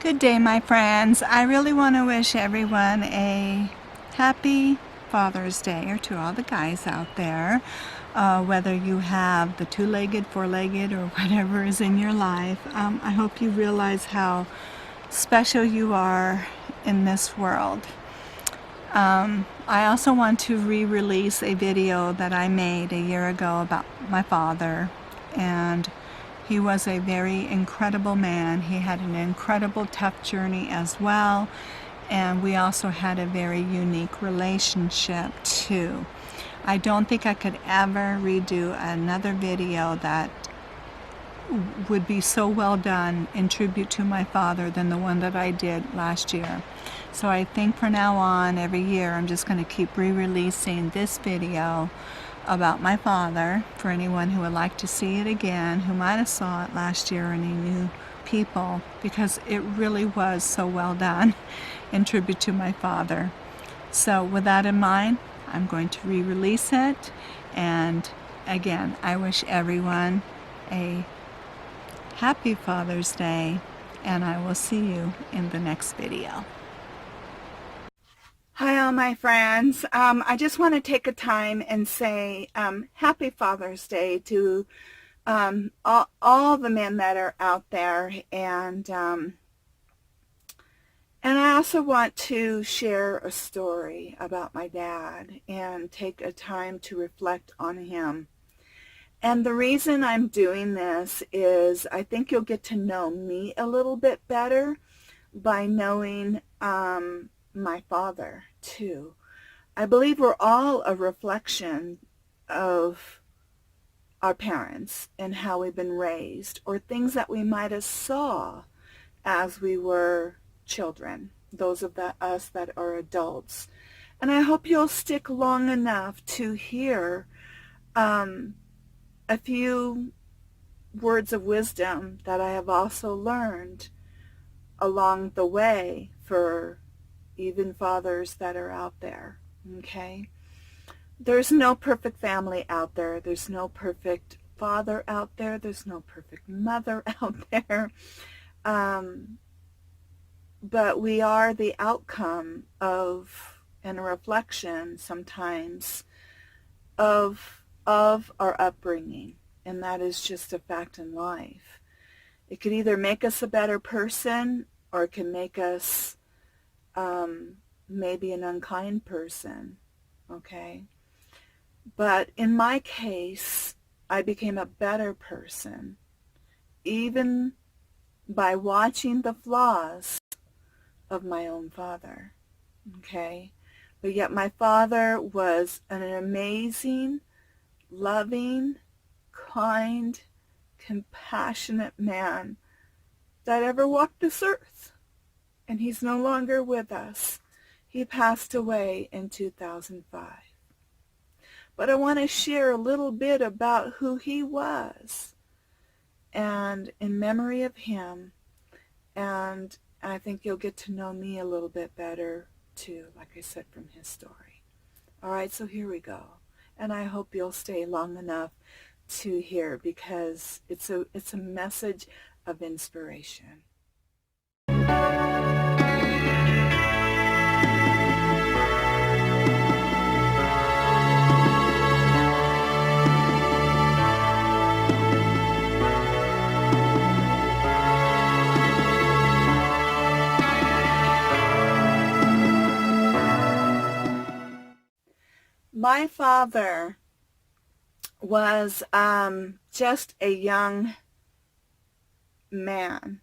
Good day, my friends. I really want to wish everyone a happy Father's Day, or to all the guys out there, whether you have the two-legged, four-legged, or whatever is in your life. I hope you realize how special you are in this world. I also want to re-release a video that I made a year ago about my father, and he was a very incredible man. He had an incredible tough journey as well, and we also had a very unique relationship too. I don't think I could ever redo another video that would be so well done in tribute to my father than the one that I did last year. So I think from now on, every year, I'm just going to keep re-releasing this video about my father for anyone who would like to see it again, who might have saw it last year, any new people, because it really was so well done in tribute to my father. So with that in mind, I'm going to re-release it, and again, I wish everyone a happy Father's Day, and I will see you in the next video. Hi all my friends. I just want to take a time and say happy Father's Day to all the men that are out there, and I also want to share a story about my dad and take a time to reflect on him. And the reason I'm doing this is I think you'll get to know me a little bit better by knowing my father too. I believe we're all a reflection of our parents and how we've been raised, or things that we might have saw as we were children, those of us that are adults. And I hope you'll stick long enough to hear a few words of wisdom that I have also learned along the way for even fathers that are out there, okay? There's no perfect family out there. There's no perfect father out there. There's no perfect mother out there. But we are the outcome of, and a reflection sometimes, of our upbringing, and that is just a fact in life. It could either make us a better person, or it can make us maybe an unkind person, okay? But in my case, I became a better person, even by watching the flaws of my own father, okay? But yet my father was an amazing, loving, kind, compassionate man that ever walked this earth. And he's no longer with us. He passed away in 2005. But I want to share a little bit about who he was, and in memory of him, and I think you'll get to know me a little bit better too, like I said, from his story. All right, so here we go. And I hope you'll stay long enough to hear, because it's a message of inspiration. My father was just a young man,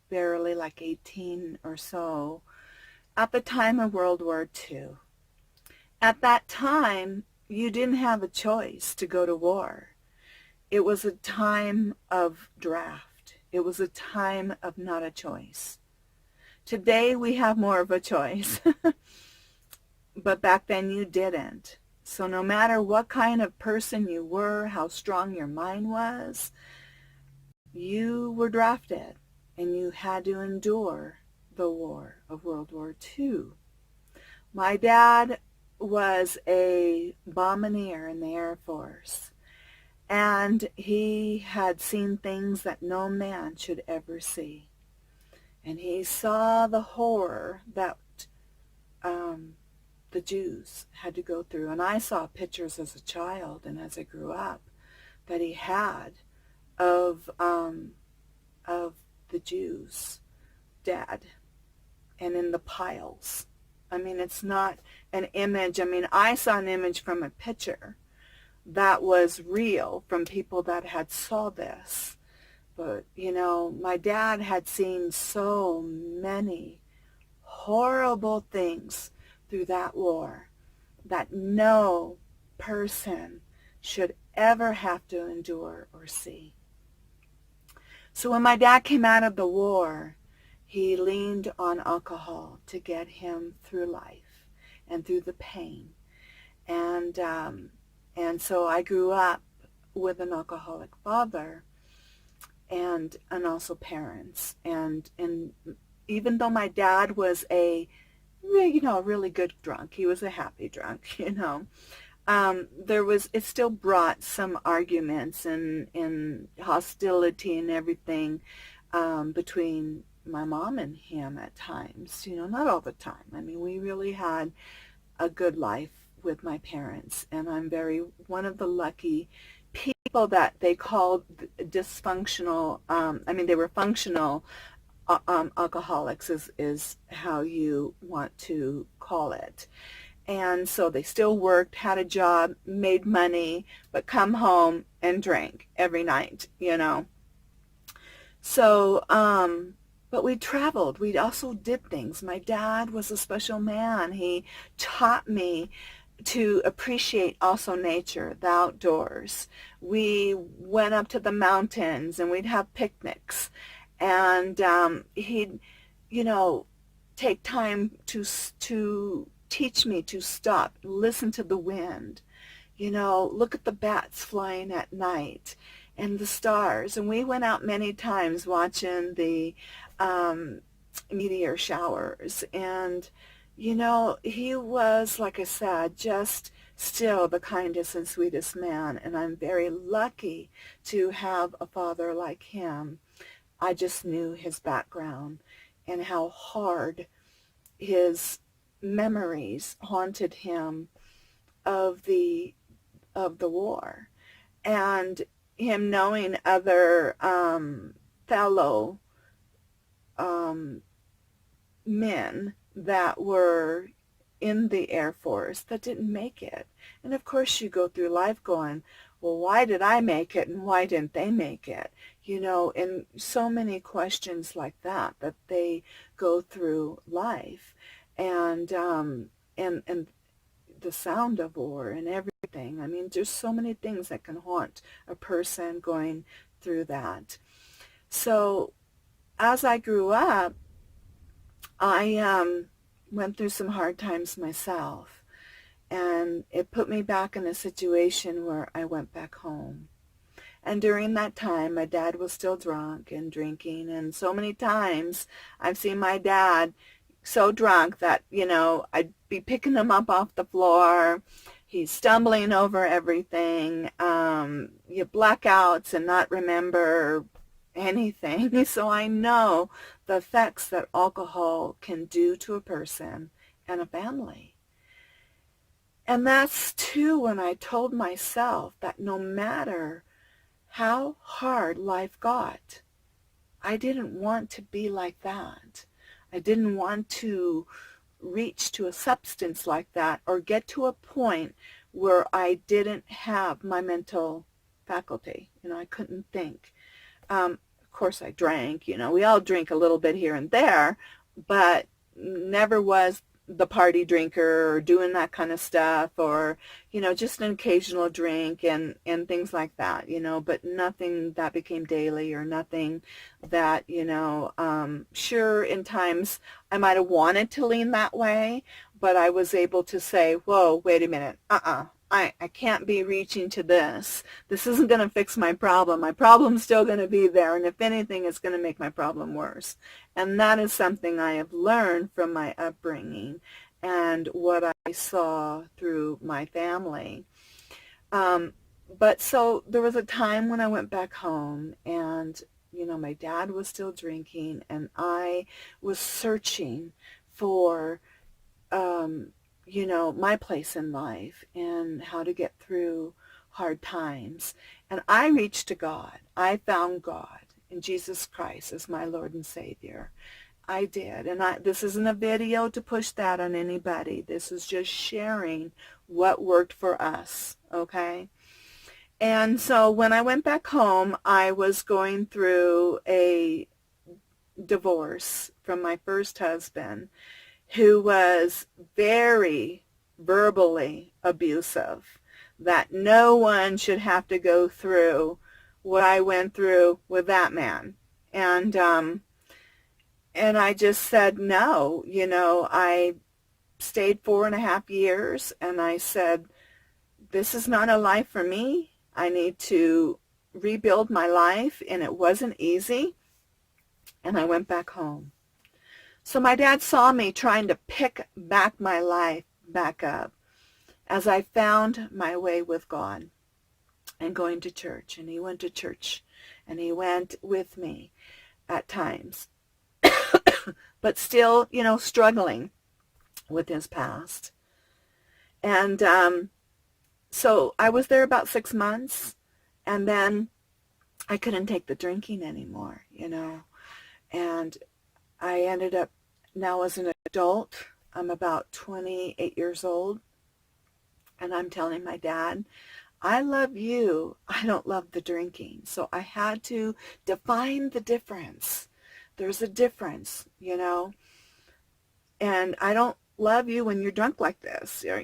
barely like 18 or so, at the time of World War II. At that time, you didn't have a choice to go to war. It was a time of draft. It was a time of not a choice. Today, we have more of a choice. But back then, you didn't. So no matter what kind of person you were, how strong your mind was, you were drafted, and you had to endure the war of World War II. My dad was a bombardier in the Air Force, and he had seen things that no man should ever see. and he saw the horror that um, the Jews had to go through. And I saw pictures as a child and as I grew up that he had of the Jews dead and in the piles. I mean, it's not an image. I mean, I saw an image from a picture that was real from people that had saw this. But, you know, my dad had seen so many horrible things through that war that no person should ever have to endure or see. So when my dad came out of the war, he leaned on alcohol to get him through life and through the pain. And so I grew up with an alcoholic father and also parents. And even though my dad was a really good drunk, he was a happy drunk, it still brought some arguments and hostility and everything between my mom and him at times, not all the time. I mean, we really had a good life with my parents, and I'm one of the lucky people that they called dysfunctional. They were functional alcoholics is how you want to call it. And so they still worked, had a job, made money, but come home and drank every night, So, but we traveled. We also did things. My dad was a special man. He taught me to appreciate also nature, the outdoors. We went up to the mountains and we'd have picnics. And he'd, take time to teach me to stop, listen to the wind, look at the bats flying at night and the stars. And we went out many times watching the meteor showers. And, he was, like I said, just still the kindest and sweetest man. And I'm very lucky to have a father like him. I just knew his background and how hard his memories haunted him of the war, and him knowing other fellow men that were in the Air Force that didn't make it. And of course you go through life going, well, why did I make it and why didn't they make it? And so many questions like that they go through life. And the sound of war and everything. I mean, there's so many things that can haunt a person going through that. So as I grew up, I went through some hard times myself, and it put me back in a situation where I went back home. And during that time, my dad was still drunk and drinking, and so many times I've seen my dad so drunk that, I'd be picking him up off the floor. He's stumbling over everything. You blackouts and not remember anything. So I know the effects that alcohol can do to a person and a family. And that's too when I told myself that no matter how hard life got, I didn't want to be like that. I didn't want to reach to a substance like that or get to a point where I didn't have my mental faculty. I couldn't think. Of course, I drank. We all drink a little bit here and there, but never was the party drinker or doing that kind of stuff, or just an occasional drink and things like that, but nothing that became daily, or nothing that sure, in times I might have wanted to lean that way, but I was able to say, whoa, wait a minute, I can't be reaching to this. This isn't going to fix my problem. My problem's still going to be there, and if anything, it's going to make my problem worse. And that is something I have learned from my upbringing and what I saw through my family. But so there was a time when I went back home, and my dad was still drinking, and I was searching for, my place in life and how to get through hard times. And I reached to God. I found God in Jesus Christ as my Lord and Savior. I did. And this isn't a video to push that on anybody. This is just sharing what worked for us, okay? And so when I went back home, I was going through a divorce from my first husband, who was very verbally abusive, that no one should have to go through what I went through with that man. And I just said no. I stayed 4.5 years, and I said, this is not a life for me. I need to rebuild my life, and it wasn't easy. And I went back home. So my dad saw me trying to pick back my life back up as I found my way with God and going to church. And he went to church, and he went with me at times, but still, struggling with his past. And so I was there about 6 months, and then I couldn't take the drinking anymore, and I ended up, now as an adult, I'm about 28 years old, and I'm telling my dad, I love you, I don't love the drinking. So I had to define the difference. There's a difference, and I don't love you when you're drunk like this. I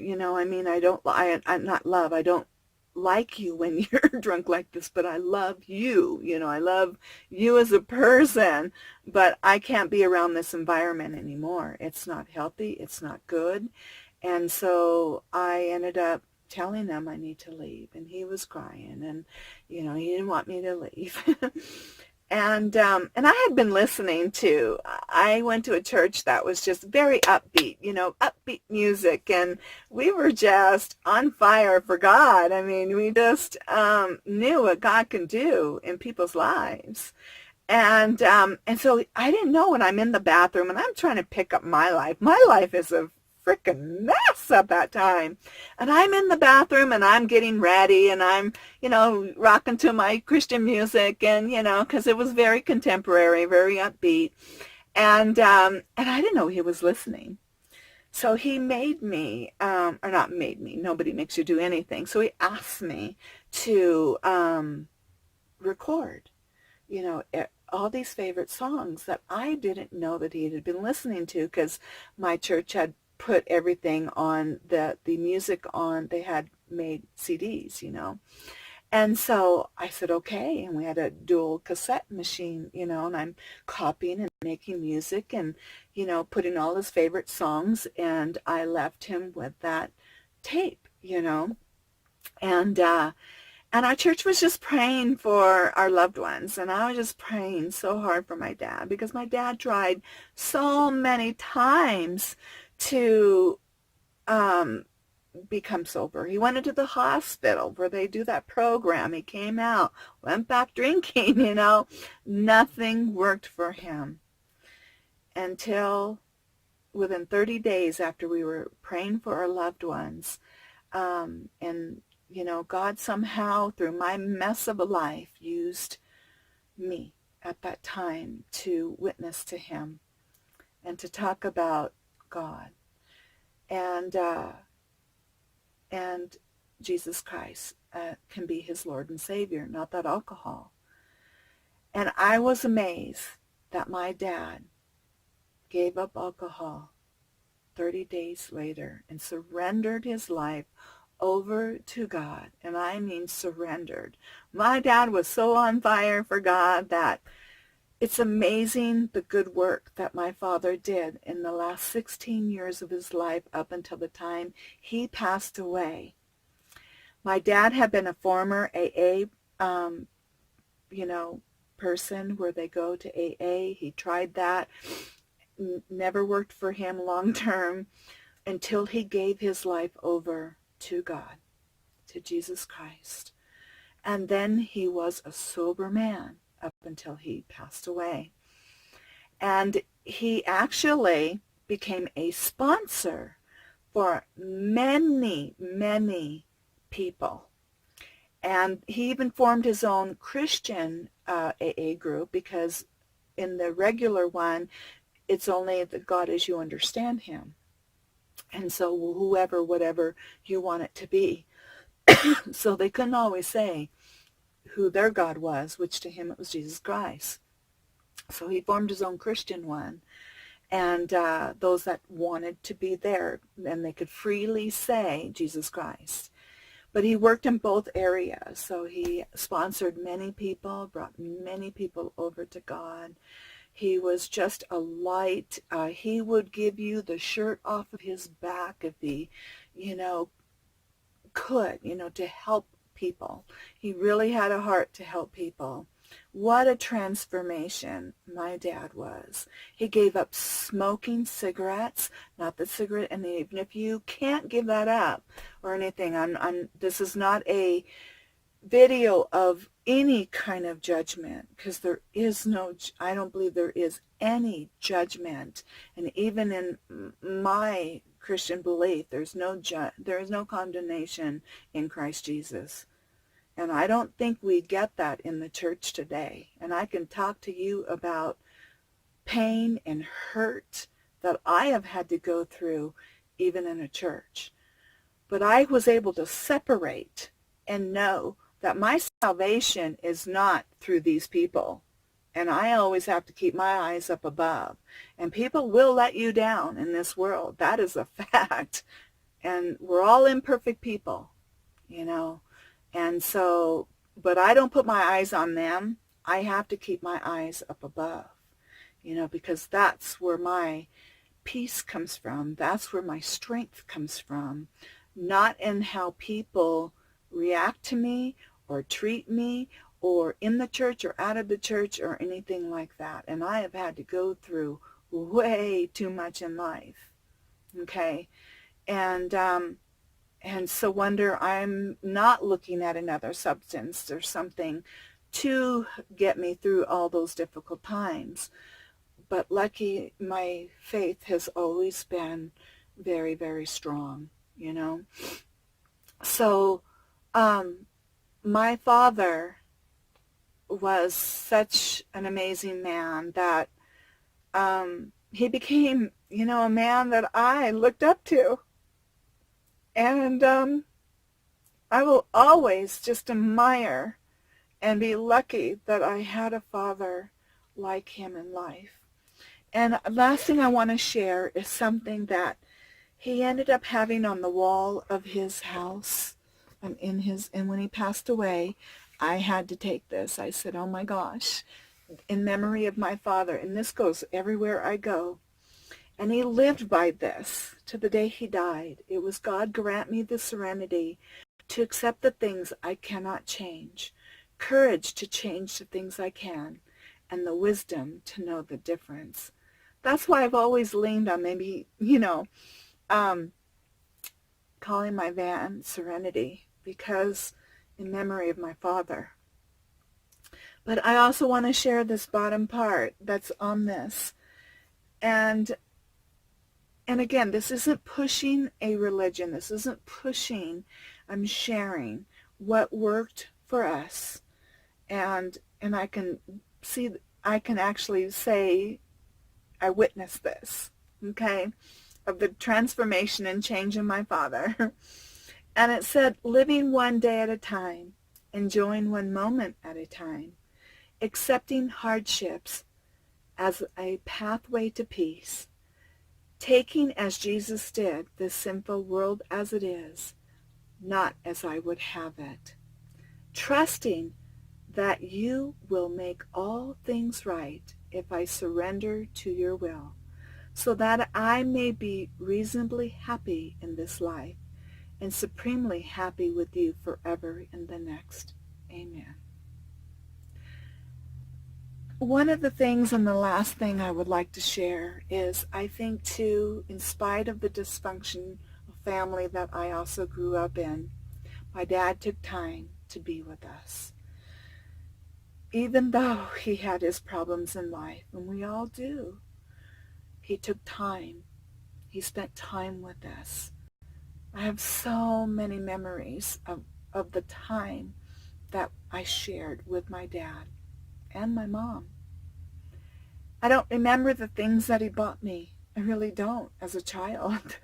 don't like you when you're drunk like this, but I love you. I love you as a person, but I can't be around this environment anymore. It's not healthy. It's not good. And so I ended up telling him I need to leave, and he was crying, and he didn't want me to leave. And I had been listening to, I went to a church that was just very upbeat, upbeat music, and we were just on fire for God. I mean, we just knew what God can do in people's lives. And so I didn't know, when I'm in the bathroom and I'm trying to pick up my life. My life is a freaking mess at that time. And I'm in the bathroom, and I'm getting ready, and I'm, rocking to my Christian music, and, because it was very contemporary, very upbeat. And I didn't know he was listening. So he made me, or not made me, nobody makes you do anything. So he asked me to record, all these favorite songs that I didn't know that he had been listening to, because my church had put everything on the music on, they had made CDs, And so I said, okay. And we had a dual cassette machine, and I'm copying and making music and, putting all his favorite songs. And I left him with that tape, and our church was just praying for our loved ones. And I was just praying so hard for my dad, because my dad tried so many times to become sober. He went into the hospital where they do that program. He came out, went back drinking, Nothing worked for him until within 30 days after we were praying for our loved ones. And God somehow, through my mess of a life, used me at that time to witness to him and to talk about God and Jesus Christ can be his Lord and Savior, not that alcohol. And I was amazed that my dad gave up alcohol 30 days later and surrendered his life over to God. And I mean surrendered. My dad was so on fire for God that it's amazing the good work that my father did in the last 16 years of his life up until the time he passed away. My dad had been a former AA, person where they go to AA. He tried that. Never worked for him long term until he gave his life over to God, to Jesus Christ. And then he was a sober man up until he passed away. And he actually became a sponsor for many, many people. And he even formed his own Christian AA group, because in the regular one, it's only the God as you understand him. And so whoever, whatever you want it to be. So they couldn't always say who their God was, which to him it was Jesus Christ. So he formed his own Christian one. And those that wanted to be there, and they could freely say Jesus Christ. But he worked in both areas. So he sponsored many people, brought many people over to God. He was just a light. He would give you the shirt off of his back if he, could, to help people. He really had a heart to help people. What a transformation my dad was. He gave up smoking cigarettes, not the cigarette, and even if you can't give that up or anything, this is not a video of any kind of judgment, because there is no, I don't believe there is any judgment. And even in my Christian belief, there is no condemnation in Christ Jesus. And I don't think we get that in the church today. And I can talk to you about pain and hurt that I have had to go through even in a church. But I was able to separate and know that my salvation is not through these people. And I always have to keep my eyes up above. And people will let you down in this world. That is a fact. And we're all imperfect people, And so, but I don't put my eyes on them. I have to keep my eyes up above, because that's where my peace comes from. That's where my strength comes from. Not in how people react to me or treat me, or in the church or out of the church or anything like that. And I have had to go through way too much in life. Okay. And so wonder, I'm not looking at another substance or something to get me through all those difficult times. But lucky, my faith has always been very, very strong, So my father was such an amazing man that he became, a man that I looked up to. And I will always just admire and be lucky that I had a father like him in life. And last thing I want to share is something that he ended up having on the wall of his house. And when he passed away, I had to take this. I said, oh my gosh, in memory of my father. And this goes everywhere I go. And he lived by this to the day he died. It was, God grant me the serenity to accept the things I cannot change, courage to change the things I can, and the wisdom to know the difference. That's why I've always leaned on maybe, calling my van Serenity, because in memory of my father. But I also want to share this bottom part that's on this. And again, this isn't pushing a religion. This isn't pushing. I'm sharing what worked for us. And I can see, I can actually say I witnessed this, okay, of the transformation and change in my father. And it said, living one day at a time, enjoying one moment at a time, accepting hardships as a pathway to peace, taking as Jesus did this sinful world as it is, not as I would have it, trusting that you will make all things right if I surrender to your will, so that I may be reasonably happy in this life and supremely happy with you forever in the next. Amen. One of the things, and the last thing I would like to share, is I think too, in spite of the dysfunctional family that I also grew up in, my dad took time to be with us. even though he had his problems in life, and we all do, he took time. He spent time with us. I have so many memories of the time that I shared with my dad and my mom. I don't remember the things that he bought me. I really don't as a child.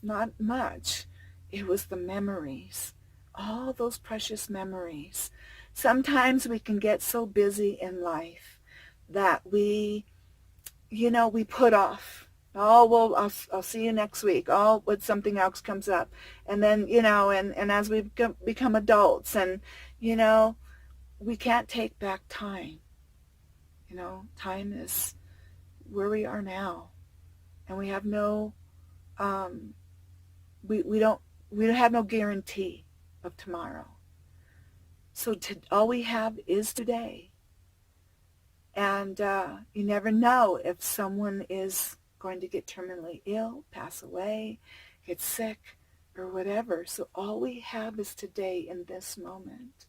Not much. It was the memories. All those precious memories. Sometimes we can get so busy in life that we put off. Oh, well, I'll see you next week. Oh, when something else comes up. And then, and as we become adults and, you know, we can't take back time. Time is where we are now. And we have no, um, we don't have no guarantee of tomorrow. So all we have is today. And you never know if someone is going to get terminally ill, pass away, get sick, or whatever. So all we have is today in this moment.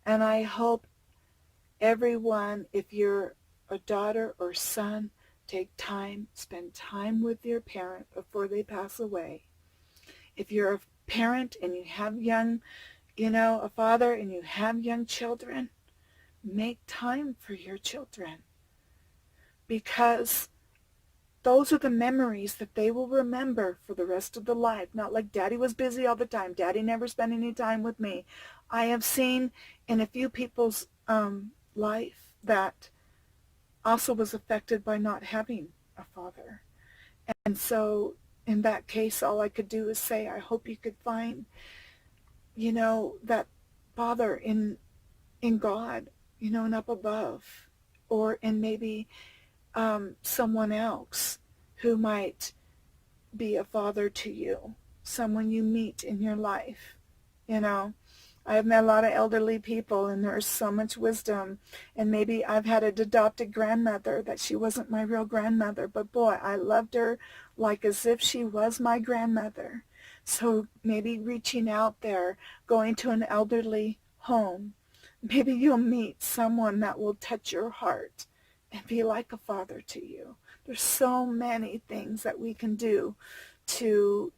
And I hope everyone, if you're a daughter or son, take time, spend time with your parent before they pass away. If you're a parent and you have a father and you have young children, make time for your children. Because those are the memories that they will remember for the rest of their life. Not like Daddy was busy all the time. Daddy never spent any time with me. I have seen in a few people's life that also was affected by not having a father. And so in that case, all I could do is say, I hope you could find, that father in God, and up above, or in maybe someone else who might be a father to you, someone you meet in your life. I have met a lot of elderly people, and there's so much wisdom. And maybe I've had an adopted grandmother that she wasn't my real grandmother, but boy, I loved her like as if she was my grandmother. So maybe reaching out there, going to an elderly home, maybe you'll meet someone that will touch your heart and be like a father to you. There's so many things that we can do to,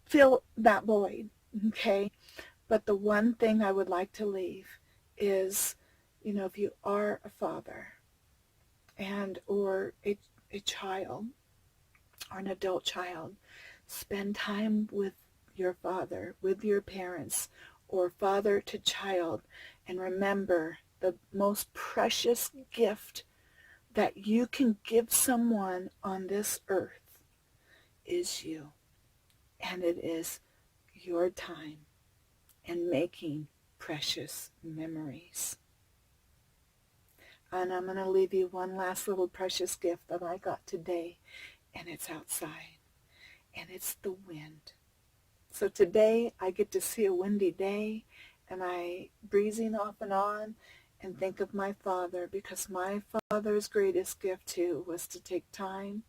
fill that void, okay? But the one thing I would like to leave is, if you are a father or a child or an adult child, spend time with your father, with your parents, or father to child, and remember the most precious gift that you can give someone on this earth is you. And it is your time and making precious memories. And I'm going to leave you one last little precious gift that I got today, and it's outside, and it's the wind. So today I get to see a windy day, and I breezing off and on and think of my father, because my father's greatest gift too was to take time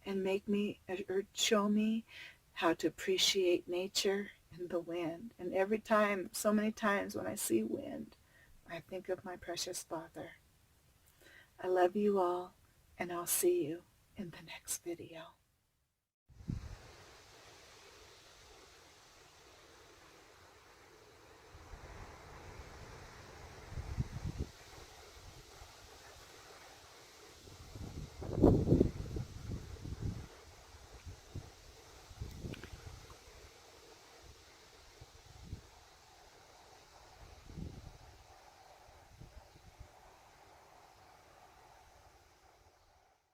and make me or show me how to appreciate nature and the wind. And every time, so many times when I see wind, I think of my precious father. I love you all, and I'll see you in the next video.